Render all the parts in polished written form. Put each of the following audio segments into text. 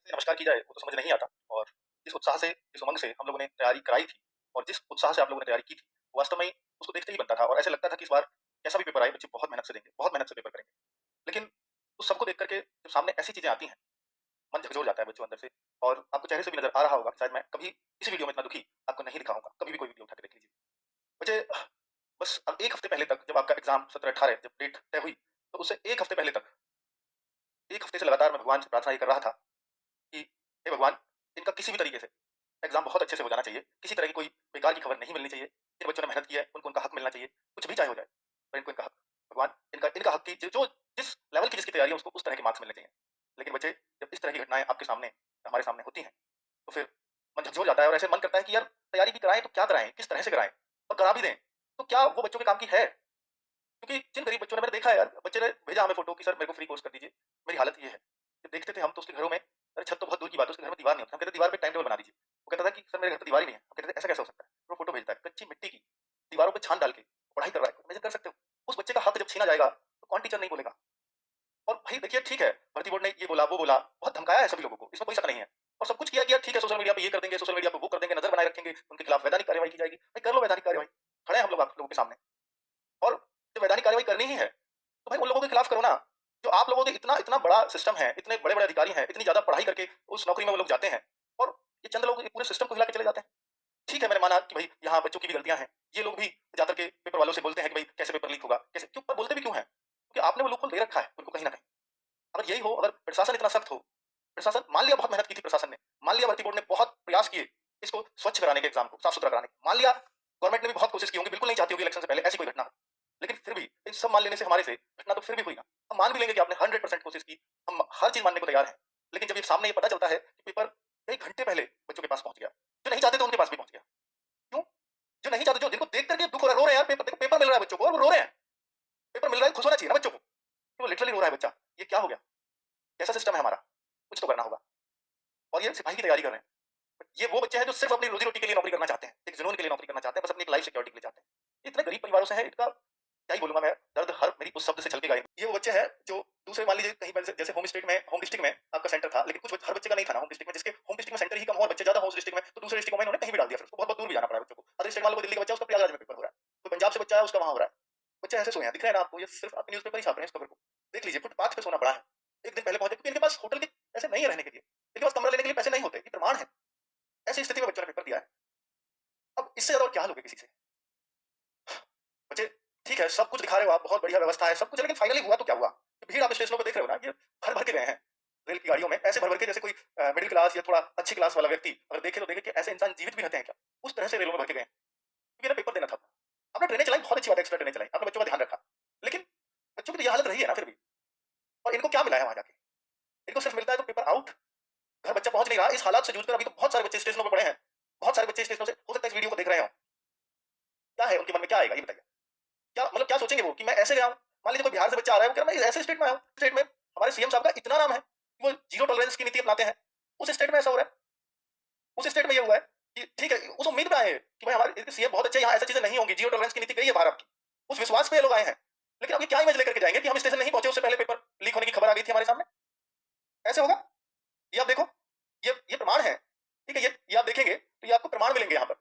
नमस्कार की जाए वो तो समझ नहीं आता। और जिस उत्साह से, जिस उमंग से हम लोगों ने तैयारी कराई थी और जिस उत्साह से आप लोगों ने तैयारी की थी, वास्तव में उसको देखते ही बनता था और ऐसे लगता था कि इस बार कैसा भी पेपर आए बच्चे बहुत मेहनत से देंगे, बहुत मेहनत से पेपर करेंगे। लेकिन उस सबको देख कर के जब सामने ऐसी चीज़ें आती हैं, मन झकझोर जाता है बच्चों अंदर से। और आपको चेहरे से भी नज़र आ रहा होगा कि शायद मैं कभी इस वीडियो में इतना दुखी आपको नहीं दिखाऊँगा, कभी भी कोई वीडियो उठा के देख लीजिए। मुझे बस अब 1 हफ्ते पहले तक जब आपका एग्ज़ाम 17-18 जब डेट तय हुई, तो उससे 1 हफ्ते पहले तक, 1 हफ्ते से लगातार मैं भगवान से प्रार्थना ये कर रहा था कि हे भगवान, इनका किसी भी तरीके से एग्ज़ाम बहुत अच्छे से हो जाना चाहिए। किसी तरह की कोई बेकार की खबर नहीं मिलनी चाहिए। जिन बच्चों ने मेहनत की है, उनको उनका हक मिलना चाहिए। कुछ भी चाहे हो जाए, पर इनको इनका हक, भगवान इनका इनका हक की जो जिस लेवल की जिसकी तैयारी है उसको उस तरह के मार्क्स मिलने चाहिए। लेकिन बच्चे जब इस तरह की घटनाएँ आपके सामने, हमारे सामने होती हैं, तो फिर मन झकझोर जाता है और ऐसे मन करता है कि यार तैयारी भी कराएँ तो क्या कराएँ? किस तरह से कराएँ? और करा भी दें, तो क्या वो बच्चों के काम की है? क्योंकि जिन गरीब बच्चों ने, मैंने देखा है यार, बच्चे ने भेजा हमें फ़ोटो कि सर मेरे को फ्री कोर्स कर दीजिए। मेरी हालत ये है। जब देखते थे हम तो उसके घरों में, अरे छत तो बहुत दूर की बात है, उसके घर में दीवार नहीं होती। हम कहते दीवार पे टाइम टेबल बना दीजिए। वो कहता था कि सर मेरे घर पे दीवार ही नहीं है। हम कहते थे ऐसा कैसे हो सकता है? फिर वो फ़ोटो भेजता है, कच्ची मिट्टी की दीवारों पे छान डाल के पढ़ाई कर रहा है। इमेजिन कर सकते हो? उस बच्चे का हक जब छीना जाएगा, तो कौन टीचर नहीं बोलेगा? और भाई देखिए ठीक है, भर्ती बोर्ड ने ये बोला, वो बोला, बहुत धमकाया है सभी लोगों को, इसमें कोई शक नहीं है। और सब कुछ किया गया, ठीक है, सोशल मीडिया पे ये कर देंगे, सोशल मीडिया पे वो कर देंगे, नज़र बनाए रखेंगे, उनके खिलाफ वैधानिक कार्रवाई की जाएगी। भाई कर लो वैधानिक कार्रवाई, खड़े हैं हम लोग आप लोगों के सामने। और जब वैधानिक कार्रवाई करनी ही है, तो भाई उन लोगों के खिलाफ करो ना, जो आप लोगों के इतना इतना बड़ा सिस्टम है, इतने बड़े-बड़े अधिकारी हैं, इतनी ज़्यादा पढ़ाई करके उस नौकरी में वो लोग जाते हैं और ये चंद लोग ये पूरे सिस्टम को हिला के चले जाते हैं। ठीक है, मैंने माना कि भाई यहाँ बच्चों की भी गलतियाँ हैं। ये लोग भी जाकर के पेपर वालों से बोलते हैं कि भाई कैसे पेपर लीक होगा? कैसे क्यों पर बोलते भी क्यों हैं? क्योंकि आपने वो लूपहोल दे रखा है उनको कहीं न कहीं। अगर यही हो, अगर प्रशासन इतना सख्त हो, प्रशासन मान लिया बहुत मेहनत की थी प्रशासन ने, मान लिया भर्ती बोर्ड ने बहुत प्रयास किए इसको स्वच्छ कराने के एग्ज़ाम को, साफ-सुथरा कराने के, मान लिया गवर्नमेंट ने भी बहुत कोशिश की होंगी, बिल्कुल नहीं चाहती होगी इलेक्शन से पहले ऐसी कोई घटना हो। लेकिन फिर भी इन सब मान लेने से हमारे से घटना तो फिर भी हुई ना। हम मान भी लेंगे कि आपने 100% कोशिश की, हम हर चीज़ मानने को तैयार हैं। लेकिन जब ये सामने ये पता चलता है कि पेपर कई घंटे पहले बच्चों के पास पहुँच गया, जो नहीं चाहते थे उनके पास भी पहुँच गया। क्यों? जो नहीं चाहते, जो जिनको देख कर के दुःख हो रहा है, रो रहे हैं यार, पेपर देखो, पेपर मिल रहा है बच्चों को और वो रो रहे हैं। पेपर मिल रहा है, खुश होना चाहिए ना बच्चों को। कि वो लिटरली रो रहा है बच्चा। ये क्या हो गया? कैसा सिस्टम है हमारा? कुछ तो करना होगा। और ये सिपाही की तैयारी कर रहे हैं। ये वो बच्चे हैं जो सिर्फ़ अपनी रोज़ी-रोटी के लिए नौकरी करना चाहते हैं, एक जुनून के लिए नौकरी करना चाहते हैं, बस अपनी एक लाइफ़ सिक्योरिटी के लिए चाहते हैं। ये इतने गरीब परिवारों से हैं, इनका क्या ही बोलूँगा मैं, दर्द हर मेरी उस शब्द से छलकेगा ही। ये वो बच्चे हैं जो दूसरे, मान लीजिए कहीं पर जैसे होम डिस्ट्रिक्ट में आपका सेंटर था, लेकिन कुछ हर बच्चे का नहीं था ना होम डिस्ट्रिक्ट में, जिसके होम डिस्ट्रिक्ट में सेंटर ही कम हो और बच्चे ज़्यादा हो उस डिस्ट्रिक्ट में, तो दूसरे डिस्ट्रिक्ट में इन्होंने कहीं भी डाल दिया, फिर उसको बहुत-बहुत दूर भी जाना पड़ा है बच्चों को। अदर स्टेट वालों को, दिल्ली का बच्चा उसका प्रयागराज में पेपर हो रहा है, कोई पंजाब से बच्चा है उसका वहाँ हो रहा है। बच्चे ऐसे सोए हैं, दिख रहे हैं ना आपको, ये सिर्फ़ आपके न्यूज़पेपर ही छाप रहे हैं इस खबर को। देख लीजिए, फुटपाथ पे सोना पड़ा है। एक दिन पहले पहुँचे क्योंकि इनके पास होटल के पैसे नहीं है रहने के लिए, इनके पास कमरा लेने के लिए पैसे नहीं होते, ये प्रमाण है। ऐसी स्थिति में बच्चों ने पेपर दिया है। अब इससे ज़्यादा और क्या लोगे किसी से? बच्चे, ठीक है, सब कुछ दिखा रहे हो आप, बहुत बढ़िया व्यवस्था है, सब कुछ है, लेकिन फाइनली हुआ तो क्या हुआ? भीड़ आप स्टेशनों पे देख रहे हो ना, ये भर-भर के गए हैं, रेल की गाड़ियों में, ऐसे भर-भर के जैसे कोई मिडल क्लास या थोड़ा अच्छी क्लास वाला व्यक्ति अगर देखे तो देखे कि ऐसे इंसान जीवित भी रहते हैं क्या? उस तरह से रेलों में भर के गए हैं, क्योंकि ना पेपर देना था। आपने ट्रेनें चलाई, बहुत अच्छी बात है, एक्स्ट्रा ट्रेनें चलाई, आपने बच्चों का ध्यान रखा। लेकिन बच्चों की तो ये हालत रही है ना फिर भी। और इनको क्या मिला है वहाँ जाके? इनको सिर्फ मिलता है तो पेपर आउट, घर बच्चा पहुँच नहीं रहा, इस हालात से जूझकर अभी तो बहुत सारे बच्चे स्टेशनों पे पड़े हैं। बहुत सारे बच्चे स्टेशनों से, हो सकता है इस वीडियो को देख रहे हों। क्या है उनके मन में, क्या आएगा ये बताइए? क्या मतलब क्या सोचेंगे वो कि मैं ऐसे गया हूँ? मान लीजिए कोई बिहार से बच्चा आ रहा है, वो कह रहा है मैं ऐसे स्टेट में आया हूँ, स्टेट में हमारे सीएम साहब का इतना नाम है, कि वो ज़ीरो टॉलरेंस की नीति अपनाते हैं। उस स्टेट में ऐसा हो रहा है, उस स्टेट में ये हुआ है कि ठीक है, उस उम्मीद पे आए हैं कि भाई हमारे सीएम बहुत अच्छे हैं, यहाँ ऐसी चीज़ें नहीं होंगी, ज़ीरो टॉलरेंस की नीति गई है बाहर आपकी। उस विश्वास पे ये लोग आए हैं। लेकिन अब ये क्या इमेज लेकर के जाएँगे कि हम स्टेशन नहीं पहुँचे, उससे पहले पेपर लीक होने की खबर आ गई थी हमारे सामने? ऐसे होगा? ये आप देखो, ये प्रमाण है। ठीक है, ये आप देखेंगे तो ये आपको प्रमाण मिलेंगे यहाँ पर।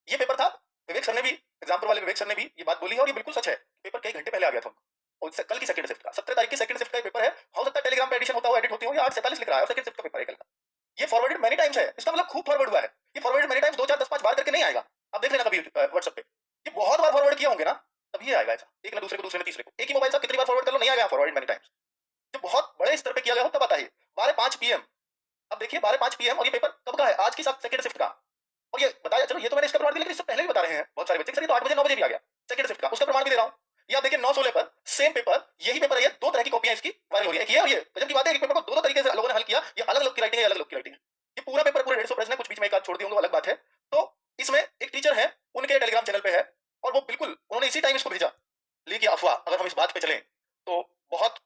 ये पेपर था, विवेक सर ने भी, एग्जाम्पल वाले विवेक सर ने भी ये बात बोली है और ये बिल्कुल सच है। पेपर कई घंटे पहले आ गया था उनको और कल की सेकंड शिफ्ट का, 17 तारीख की सेकंड शिफ्ट का ये पेपर है। हो सकता है टेलीग्राम पे एडिशन होता हो, एडिट होती हो, या 8:47 लिख रहा है और सेकंड शिफ्ट का पेपर है कल का। ये फॉरवर्डेड मेनी टाइम्स है, इसका मतलब खूब फॉरवर्ड हुआ है। ये फॉरवर्डेड मेनी टाइम्स 2 4 10 5 बार करके नहीं आएगा। आप देख लेना कभी व्हाट्सएप पे, ये बहुत बार फॉरवर्ड किए होंगे ना, तभी ये आएगा ऐसा। एक ने दूसरे को, दूसरे ने तीसरे को, एक ही मोबाइल से कितनी बार फॉरवर्ड कर लो, नहीं आएगा फॉरवर्डेड मेनी टाइम्स। जब बहुत बड़े स्तर पे किया गया हो तब बताइए। 12:05 पीएम, अब देखिए 12:05 पीएम, और ये पेपर कब का है? आज की सेकंड शिफ्ट का। और ये बताया, चलो ये तो मैंने इसका प्रमाण दिया, लेकिन इससे पहले भी बता रहे हैं बहुत सारे बच्चे कि सर ये तो 8 बजे 9 बजे भी आ गया सेकंड शिफ्ट का, उसका प्रमाण भी दे रहा हूं। ये आप देखिए 9:16 पर सेम पेपर, यही पेपर है, ये दो तरह की कॉपियां इसकी वायरल हो रही है। एक ये और ये, गजब की बात है, एक पेपर को दो दो तरीके से लोगों ने हल किया। ये अलग अलग की राइटिंग है, अलग अलग की राइटिंग है। ये पूरा पेपर पूरे 150 प्रश्न है, कुछ बीच में एक आध छोड़ दिए होंगे, वो अलग बात है। तो इसमें एक टीचर है, उनके टेलीग्राम चैनल पे है, और वो बिल्कुल उन्होंने इसी टाइम इसको भेजा। लेकिन अफवाह, अगर हम इस बात पे चलें तो बहुत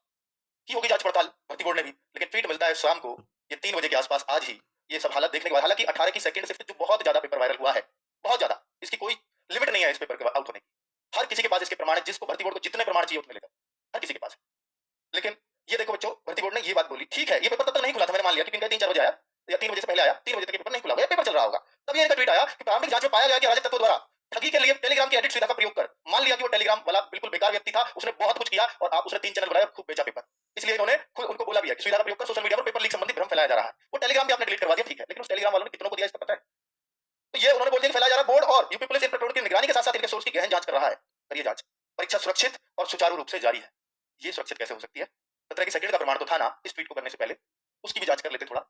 की होगी जांच पड़ताल भर्ती बोर्ड ने भी, लेकिन ट्वीट मिलता है शाम को, ये 3 बजे के आसपास आज ही, ये सब हालत देखने के बाद। हालांकि 18 की सेकंड शिफ्ट जो बहुत ज्यादा पेपर वायरल हुआ है, बहुत ज्यादा, इसकी कोई लिमिट नहीं है इस पेपर के आउट होने की। हर किसी के पास इसके प्रमाण है, जिसको भर्ती बोर्ड को जितने प्रमाण चाहिए उतने लेकर, हर किसी के पास है। लेकिन ये देखो बच्चों, भर्ती बोर्ड ने ये बात बोली, ठीक है, ये पेपर तब तक नहीं खुला था, मैंने मान लिया, क्योंकि इनका 3-4 बजे आया या 3 बजे से पहले आया, 3 बजे तक ये पेपर नहीं खुला हुआ, ये पेपर चल रहा होगा। तब ये इनका ट्वीट आया कि प्रारंभिक जांच में पाया गया कि अराजक तत्वों द्वारा ठगी के लिए टेलीग्राम की एडिट सुविधा का प्रयोग कर मान लिया कि वो टेलीग्राम वाला बिल्कुल बेकार व्यक्ति था, उसने बहुत कुछ किया और आप उसने 3 चैनल बनाए और खूब बेचा पेपर। इसलिए इन्होंने खुद उनको बोला भी है कि सुविधा का प्रयोग कर सोशल मीडिया पर पेपर लीक संबंधी भ्रम फैलाया जा रहा है। वो टेलीग्राम भी आपने डिलीट करवा दिया, ठीक है, लेकिन उस टेलीग्राम वालों ने कितनों को दिया इसका पता है? तो ये उन्होंने बोल दिया कि फैलाया जा रहा है। बोर्ड और यूपी पुलिस इन प्रकरणों की निगरानी के साथ-साथ इनके सोर्स की गहन जांच कर रहा है। करिए जांच। परीक्षा सुरक्षित और सुचारू रूप से जारी है। ये सुरक्षित कैसे हो सकती है? 17 की सेकंड का प्रमाण तो था ना इस ट्वीट को करने से पहले, उसकी भी जांच कर लेते थोड़ा।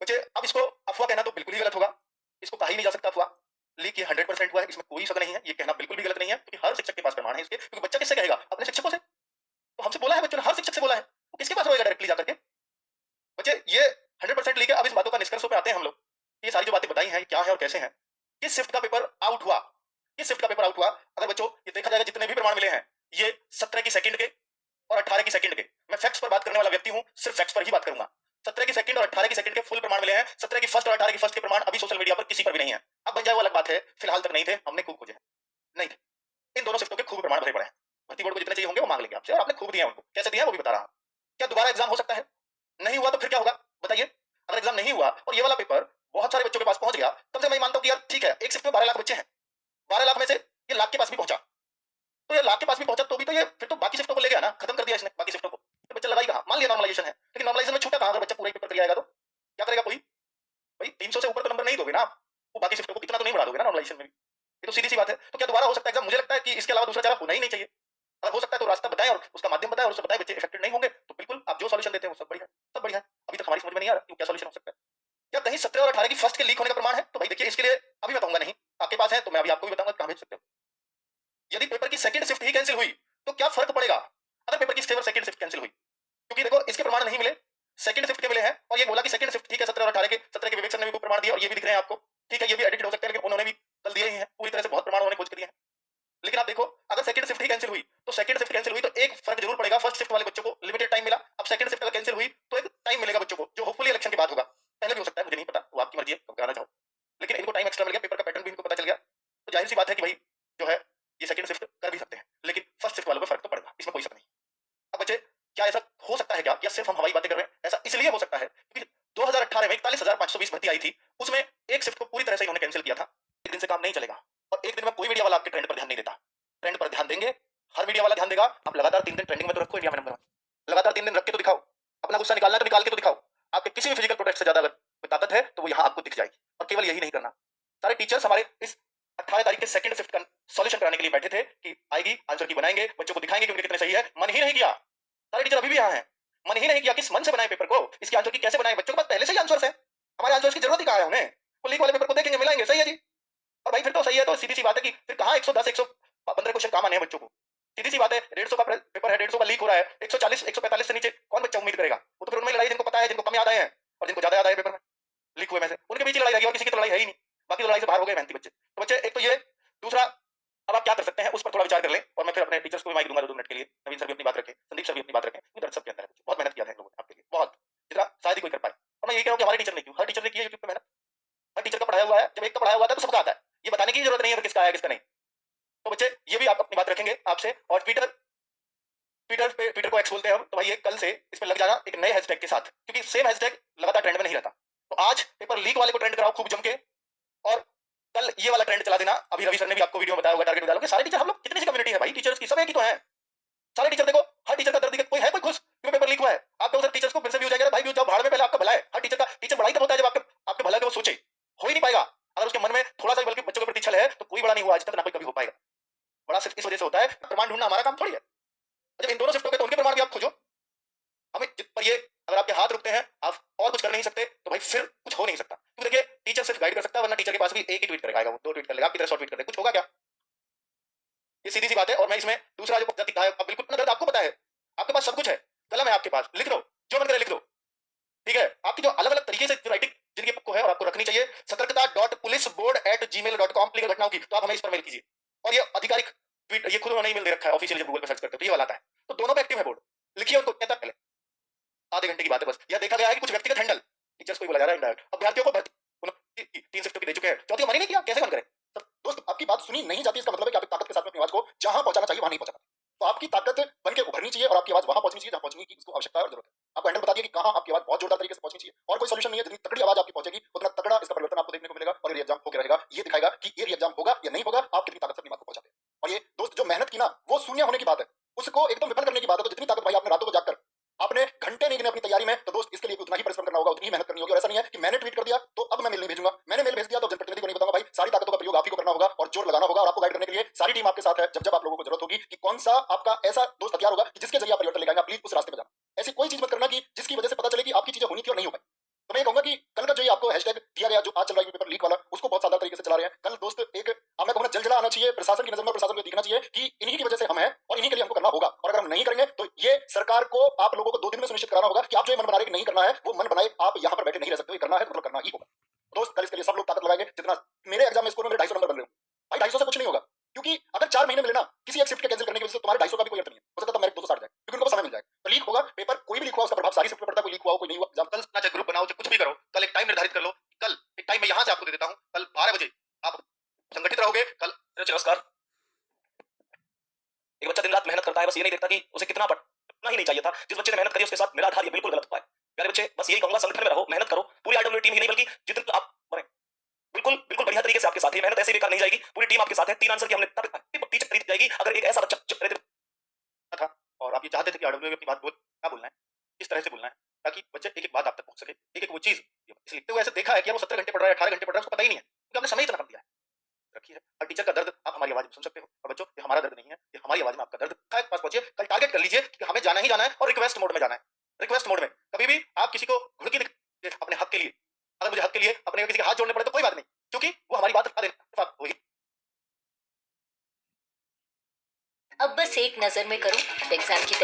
बच्चे अब इसको अफवाह कहना तो बिल्कुल ही गलत होगा, इसको कहा ही नहीं जा सकता अफवाह। लीक ये 100% हुआ है, इसमें कोई शक नहीं है, ये कहना बिल्कुल भी गलत नहीं है, क्योंकि हर शिक्षक के पास प्रमाण है इसके, क्योंकि बच्चा किससे कहेगा? अपने शिक्षकों से। तो हमसे बोला है बच्चों ने, हर शिक्षक से बोला है, वो किसके पास रोएगा डायरेक्टली जाकर के? बच्चे ये 100% लीक है। अब इस बातों का निष्कर्षों पे आते हैं हम लोग। ये सारी जो बातें बताई हैं क्या है और कैसे हैं। किस शिफ्ट का पेपर आउट हुआ, किस शिफ्ट का पेपर आउट हुआ? अगर बच्चों ये देखा जाएगा जितने भी प्रमाण मिले हैं ये 17 की सेकंड के और 18 की सेकंड के, मैं फैक्ट्स पर बात करने वाला व्यक्ति हूं, सिर्फ फैक्ट्स पर ही बात करूंगा। 17 की सेकंड और 18 की सेकंड के फुल प्रमाण मिले हैं, 17 की फर्स्ट और 18 की फर्स्ट के प्रमाण अभी सोशल मीडिया पर किसी पर भी नहीं है। अब बन जाए वो अलग बात है, फिलहाल तक नहीं थे, हमने खूब खोजे हैं, नहीं थे। इन दोनों शिफ्टों के खूब प्रमाण भरे पड़े हैं, भर्ती बोर्ड को जितने चाहिए होंगे वो मांग लेंगे आपसे, और आपने खूब दिए हैं उनको, कैसे दिए हैं वो भी बता रहा हूं। क्या दोबारा एग्जाम हो सकता है? नहीं हुआ तो फिर क्या होगा बताइए? अगर एग्जाम नहीं हुआ और ये वाला पेपर बहुत सारे बच्चों के पास पहुंच गया, तब से मैं मानता हूं कि यार ठीक है, एक शिफ्ट में 12 लाख बच्चे हैं, 12 लाख में से ये लाख के पास भी पहुंचा, तो ये लाख के पास भी पहुंचा तो भी तो ये फिर तो बाकी शिफ्टों को ले गया ना, खत्म कर दिया इसने बाकी शिफ्टों को, तो बच्चा लगाई कहां? मान लिया नॉर्मलाइजेशन है, लेकिन नॉर्मलाइजेशन में छूटा कहां? अगर बच्चा पूरा ही पेपर कर आएगा तो क्या करेगा कोई? भाई 300 से ऊपर तो नंबर नहीं दोगे ना आप, वो बाकी शिफ्टों को कितना तो नहीं बढ़ा दोगे ना नॉर्मलाइजेशन में भी, ये तो सीधी सी बात है। तो क्या दोबारा हो सकता है एग्जाम? मुझे लगता है कि इसके अलावा दूसरा चारा होना ही नहीं चाहिए। अगर हो सकता है तो रास्ता बताएं और उसका माध्यम बताएं और उससे बताएं बच्चे इफेक्टेड नहीं होंगे तो बिल्कुल आप जो सॉल्यूशन देते हैं वो सब बढ़िया है, सब बढ़िया है। अभी तक हमारी समझ में नहीं आ रहा कि क्या सॉल्यूशन हो सकता है। क्या कहीं 17 और 18 की फर्स्ट के लीक होने का प्रमाण है? तो भाई देखिए इसके लिए अभी बताऊंगा नहीं, आपके पास है तो मैं अभी आपको भी बताऊंगा कहां भेज सकते हो। यदि पेपर की सेकंड शिफ्ट ही कैंसिल हुई तो क्या फर्क पड़ेगा अगर पेपर की सेकंड शिफ्ट कैंसिल हुई? क्योंकि देखो इसके प्रमाण नहीं मिले, सेकंड शिफ्ट के मिले हैं, और ये बोला कि सेकंड शिफ्ट ठीक है 17 और 18 के, 17 के विवेक सर ने भी प्रमाण दिए और ये भी दिख रहे हैं आपको, ठीक है, ये भी एडिटेड हो सकते हैं, लेकिन उन्होंने भी कल दिए ही हैं, पूरी तरह से बहुत प्रमाण उन्होंने खोज के दिए हैं। लेकिन आप देखो अगर सेकंड शिफ्ट ही कैंसिल हुई तो सेकंड शिफ्ट कैंसिल हुई तो एक फर्क जरूर पड़ेगा, फर्स्ट शिफ्ट वाले बच्चों को लिमिटेड टाइम मिला, अब सेकंड शिफ्ट अगर कैंसिल हुई तो एक टाइम मिलेगा बच्चों को, जो होपफुली इलेक्शन के बाद होगा, पहले भी हो सकता है, मुझे नहीं पता, वो आपकी मर्जी है कब कराना चाहो, लेकिन इनको टाइम एक्स्ट्रा मिल गया, पेपर का पैटर्न भी इनको पता चल गया, तो जाहिर सी बात है कि भाई जो है ये सेकंड शिफ्ट कर भी सकते हैं, लेकिन फर्स्ट शिफ्ट वालों में फर्क तो पड़ेगा, इसमें कोई शक नहीं। अब बच्चे क्या ऐसा हो सकता है क्या, या सिर्फ हम हवाई बातें कर रहे हैं? ऐसा इसलिए हो सकता है क्योंकि 2018 में 41,520 भर्ती आई थी, उसमें एक शिफ्ट को पूरी तरह से इन्होंने कैंसिल किया था। एक दिन से काम नहीं चलेगा और एक दिन में कोई मीडिया वाला आपके ट्रेंड पर ध्यान नहीं देता, ट्रेंड पर ध्यान देंगे, हर मीडिया वाला ध्यान देगा, आप लगातार 3 दिन ट्रेंडिंग में तो रखो, इंडिया में नंबर 1, लगातार 3 दिन रख के तो दिखाओ, अपना गुस्सा निकालना है तो निकाल के तो दिखाओ, आपके किसी भी फिजिकल प्रोटेक्ट से ज्यादा अगर ताकत है तो वो यहाँ आपको दिख जाएगी। और केवल यही नहीं करना, सारे टीचर्स हमारे इस 18 तारीख के सेकंड शिफ्ट का सॉल्यूशन कराने के लिए बैठे थे कि आएगी, आंसर की बनाएंगे, बच्चों को दिखाएंगे कि उनके कितने सही है, मन ही नहीं किया। सारे टीचर अभी भी यहाँ हैं, मन ही नहीं किया, किस मन से बनाए पेपर को, इसकी आंसर की कैसे बनाए, बच्चों के पास पहले से ही आंसर्स है, हमारे आंसर्स की जरूरत ही कहाँ है उन्हें, वो लीक वाले पेपर को देखेंगे मिलाएंगे, सही है जी, और भाई फिर तो सही है, तो सीधी सी बात है कि फिर कहाँ 110 115 क्वेश्चन काम आने हैं बच्चों को, सीधी सी बात है, 150 का पेपर है, 150 का लीक हो रहा है, 140 145 से नीचे कौन बच्चा उम्मीद करेगा? वो तो फिर उनमें लड़ाई, जिनको पता है, जिनको कम याद आए हैं और जिनको ज्यादा याद आए पेपर में लीक हुए में से, उनके बीच ही लड़ाई लगी, और किसी की तो लड़ाई है ही नहीं, बाकी तो लड़ाई से बाहर हो गए मेहनती बच्चे। तो बच्चे एक तो ये, दूसरा अब आप क्या कर सकते हैं उस पर थोड़ा विचार कर लें, और मैं फिर अपने टीचर्स को भी माइक दूंगा 2 मिनट के लिए, नवीन सर भी अपनी बात रखें, संदीप सर भी अपनी बात रखें, दर्द सबके अंदर है, बहुत मेहनत किया है लोगों ने आपके लिए, बहुत, जितना शायद ही कोई कर पाए, और मैं ये कह रहा हूँ कि हमारे टीचर ने क्यों, हर टीचर ने की है यूट्यूब पे मेहनत, हर टीचर का पढ़ाया हुआ है, जब एक का पढ़ाया हुआ था तो सबका आता है, ये बताने की जरूरत नहीं है किसका आया किसका नहीं। तो बच्चे ये भी आप अपनी बात रखेंगे आपसे, और ट्विटर ट्विटर को एक्स बोलते हैं हम, तो भाई ये कल से इस पर लग जाना एक नए हैशटैग के साथ, क्योंकि सेम हैशटैग लगातार ट्रेंड में नहीं रहता, तो आज पेपर लीक वाले को ट्रेंड कराओ खूब जम के, और कल ये वाला ट्रेंड चला देना। अभी रवि सर ने भी आपको वीडियो बताया होगा, टारगेट डालोगे, सारे टीचर, हम लोग कितनी सी कम्युनिटी है भाई टीचर्स की, सब एक ही तो है, सारे टीचर देखो, हर टीचर का दर्द कोई है, कोई खुश क्यों पेपर लीक हुआ है, आपके उधर टीचर्स को फिर से भी हो जाएगा, भाई भी जाओ भाड़ में, पहले आपका भला है, हर टीचर का, टीचर बड़ा ही तब होता है जब आपके भला के वो सोचे, हो ही नहीं पाएगा अगर उसके मन में थोड़ा सा बल्कि बच्चों के प्रति छल है, तो कोई बड़ा नहीं हुआ आज तक, ना कोई कभी हो पाएगा, बड़ा सिर्फ इस वजह से होता है, प्रमाण ढूंढना हमारा काम थोड़ी है, जब इन दोनों शिफ्टों के तो उनके प्रमाण भी आप खोजो, हमें जित पर ये अगर आपके हाथ रुकते हैं, आप और कुछ कर नहीं सकते, तो भाई फिर कुछ हो नहीं सकता, क्योंकि देखिए टीचर सिर्फ गाइड कर सकता है, वरना टीचर के पास भी एक ही ट्वीट करेगा, वो 2 ट्वीट कर लेगा, आपकी तरह शॉर्ट ट्वीट कर देगा, कुछ होगा क्या? ये सीधी सी बात है। और मैं इसमें दूसरा जो पद्धति है, अब बिल्कुल दर्द आपको पता है, आपके पास सब कुछ है, कलम है आपके पास, लिख दो, जो मन करे लिख दो, ठीक है, आपकी जो अलग अलग तरीके से राइटिंग जिनकी आपको है और आपको रखनी चाहिए, satarkata.policeboard@gmail.com लिख घटनाओं की, तो आप हमें इस पर मेल कीजिए, और ये आधिकारिक ट्वीट ये खुद उन्होंने ईमेल दे रखा है ऑफिशियल, जब गूगल पे सर्च करते हो तो ये वाला आता है, तो दोनों पे एक्टिव है बोर्ड, लिखिए उनको, कहता पहले आधे घंटे की बात है बस, यह देखा गया है कि कुछ व्यक्तिगत हैंडल टीचर्स को बोला जा रहा है इंडायरेक्ट, अभ्यर्थियों को भर्ती 3 शिफ्टों की दे चुके हैं, चौथी मन ही नहीं किया, कैसे मन करें? तो दोस्त आपकी बात सुनी नहीं जाती, इसका मतलब है कि आप ताकत के साथ में अपनी आवाज को जहां पहुंचाना चाहिए वहां नहीं पहुंचा पाते, तो आपकी ताकत बन के उभरनी चाहिए और आपकी आवाज वहां पहुंचनी चाहिए कोई सॉल्यूशन नहीं है। जितनी तगड़ी आवाज आपकी पहुंचेगी उतना तगड़ा इसका परिवर्तन आपको देखने को मिलेगा और ये एग्जाम होकर रहेगा। ये दिखाएगा कि ये एग्जाम होगा या नहीं होगा, आप कितनी ताकत से अपनी बात को पहुंचाते हैं। और ये दोस्त जो मेहनत की ना, वो शून्य होने की बात है, उसको एकदम विफल करने की बात है। तो जितनी ताकत भाई आपने रातों को जागकर आपने घंटे नहीं गिने अपनी तैयारी में, तो दोस्त इसके लिए उतना ही परिश्रम करना होगा, उतनी ही मेहनत करनी होगी। और ऐसा नहीं है कि मैंने ट्वीट कर दिया तो अब मैं मेल नहीं भेजूंगा, मैंने मेल भेज दिया तो जनप्रतिनिधि को नहीं बताऊंगा। भाई सारी ताकतों का प्रयोग आप ही को करना होगा और जोर लगाना होगा। और आपको गाइड करने के लिए सारी टीम आपके साथ है। जब जब आप लोगों को जरूरत होगी कि कौन सा आपका ऐसा दोस्त हथियार होगा कि जिसके जरिए आप परिवर्तन लेकर आएंगे, प्लीज उस रास्ते पर जाना। ऐसी कोई चीज मत करना कि जिसकी वजह से पता चले कि आपकी चीजें होनी थी और नहीं हो पाई। तो मैं ये कहूंगा कि कल का जो ये आपको हैशटैग दिया गया, जो आज चल रहा है पेपर लीक वाला, उसको बहुत शानदार तरीके से चला रहे हैं। कल दोस्त एक अब मैं कहूंगा जलजला आना चाहिए प्रशासन की नजर में, प्रशासन को दिखना चाहिए कि इन्हीं की वजह से हम हैं और इन्हीं के लिए हमको करना होगा। और अगर हम नहीं करेंगे तो ये सरकार को आप लोगों को 2 दिन में सुनिश्चित कराना होगा कि आप जो ये मन बना रहे कि नहीं करना है, वो मन बनाए। आप यहाँ पर बैठे नहीं रह सकते, करना है तो मतलब करना ही होगा। दोस्त कल इसके लिए सब लोग ताकत लगाएंगे। जितना मेरे एग्जाम में स्कोर में मेरे 250 नंबर बन रहे हो भाई, 250 से कुछ नहीं होगा। क्योंकि अगर 4 महीने मिले ना किसी एक शिफ्ट के कैंसिल करने की वजह से, तुम्हारे 250 का भी कोई अर्थ नहीं है। हो सकता है मेरे 260 जाए, क्योंकि उनको समय मिल जाएगा। तो लीक होगा पेपर, कोई भी लीक हुआ उसका प्रभाव सारी शिफ्ट पर पड़ता है। कोई लीक हुआ हो, कोई नहीं हुआ, एग्जाम कल ना चाहे ग्रुप बनाओ, चाहे कुछ भी करो, कल एक टाइम निर्धारित कर लो। कल एक टाइम मैं यहाँ से आपको दे देता हूँ, कल 12 बजे आप संगठित रहोगे। कल नमस्कार। एक बच्चा दिन रात मेहनत करता है, बस ये नहीं देखता कि उसे कितना पढ़ना ही नहीं चाहिए था। जिस बच्चे ने मेहनत करी उसके साथ मेरा आधार ये बिल्कुल गलत हुआ है। प्यारे बच्चे, बस यही कहूंगा, संगठन में रहो, मेहनत करो। पूरी आईडब्ल्यू टीम ही नहीं बल्कि जितने आप बने बिल्कुल बिल्कुल बढ़िया तरीके से आपके साथ है। मेहनत ऐसे बेकार नहीं जाएगी, पूरी टीम आपके साथ है। 3 आंसर की हमने टीचर खरीद जाएगी अगर एक ऐसा बच्चा था और आप ये चाहते थे कि आईडब्ल्यू में अपनी बात क्या बोलना है, किस तरह से बोलना है, ताकि बच्चे एक एक बात आप तक पहुंच सके, एक एक वो चीज। इस लिखते हुए ऐसे देखा है कि वो 17 घंटे पढ़ रहा है, 18 घंटे पढ़ रहा है, उसको पता ही नहीं है क्योंकि आपने समय इतना कम दिया है। रखिए हर टीचर का दर्द आप हमारी आवाज में सुन सकते हो। और बच्चों, ये हमारा दर्द नहीं है, ये हमारी आवाज में आपका दर्द है। पास पहुंचिए, कल टारगेट कर लीजिए कि हमें जाना ही जाना है और रिक्वेस्ट मोड में जाना है। रिक्वेस्ट मोड में कभी भी आप किसी को घुड़की अपने हक के लिए, अगर मुझे हक के लिए अपने किसी के हाथ जोड़ने पड़े तो कोई बात नहीं, क्योंकि वो हमारी बात होगी। अब बस एक नजर में करो, एग्जाम की